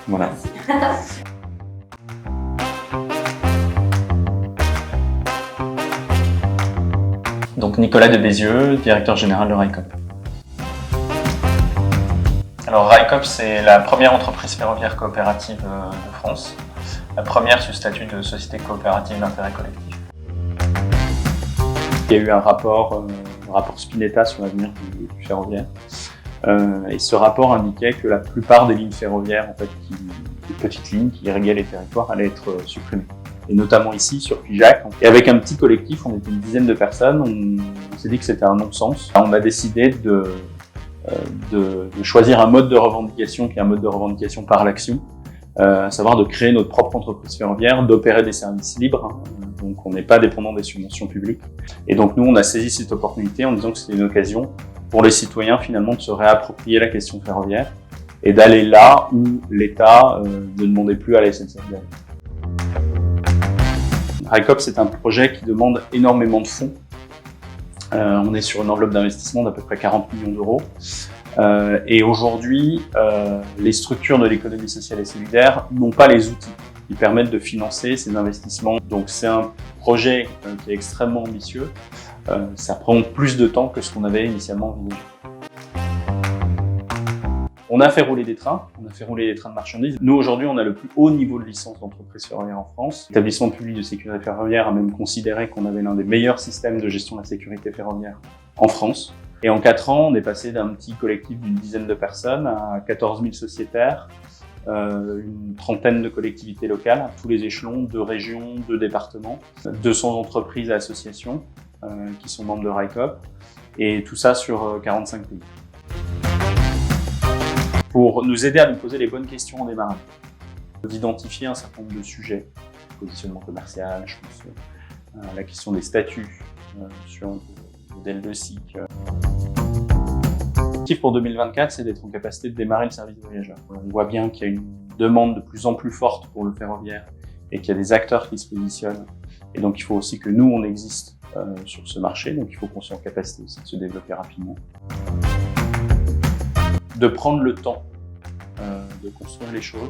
Voilà. Merci. Donc Nicolas de Bézieux, directeur général de RICOP. Alors RICOP, c'est la première entreprise ferroviaire coopérative de France, la première sous statut de société coopérative d'intérêt collectif. Il y a eu un rapport Spinetta sur l'avenir du ferroviaire. Et ce rapport indiquait que la plupart des lignes ferroviaires, en fait, des petites lignes qui irriguaient les territoires, allaient être supprimées. Et notamment ici, sur Figeac. Et avec un petit collectif, on était une dizaine de personnes, on s'est dit que c'était un non-sens. On a décidé de choisir un mode de revendication qui est un mode de revendication par l'action, à savoir de créer notre propre entreprise ferroviaire, d'opérer des services libres, donc on n'est pas dépendant des subventions publiques. Et donc nous, on a saisi cette opportunité en disant que c'était une occasion pour les citoyens finalement de se réapproprier la question ferroviaire et d'aller là où l'État ne demandait plus à la SNCF d'aller. RICOP, c'est un projet qui demande énormément de fonds. On est sur une enveloppe d'investissement d'à peu près 40 millions d'euros. Et aujourd'hui, les structures de l'économie sociale et solidaire n'ont pas les outils qui permettent de financer ces investissements. Donc c'est un projet qui est extrêmement ambitieux. Ça prend plus de temps que ce qu'on avait initialement envisagé. On a fait rouler des trains, de marchandises. Nous, aujourd'hui, on a le plus haut niveau de licence d'entreprise ferroviaire en France. L'établissement public de sécurité ferroviaire a même considéré qu'on avait l'un des meilleurs systèmes de gestion de la sécurité ferroviaire en France. Et en 4 ans, on est passé d'un petit collectif d'une dizaine de personnes à 14 000 sociétaires, une trentaine de collectivités locales à tous les échelons, 2 régions, 2 départements, 200 entreprises et associations qui sont membres de RICOP, et tout ça sur 45 pays. Pour nous aider à nous poser les bonnes questions en démarrage, d'identifier un certain nombre de sujets, positionnement commercial, je pense, la question des statuts sur le modèle de SIC. L'objectif pour 2024, c'est d'être en capacité de démarrer le service de voyageurs. On voit bien qu'il y a une demande de plus en plus forte pour le ferroviaire et qu'il y a des acteurs qui se positionnent. Et donc il faut aussi que nous, on existe sur ce marché, donc il faut qu'on soit en capacité aussi de se développer rapidement. De prendre le temps de construire les choses.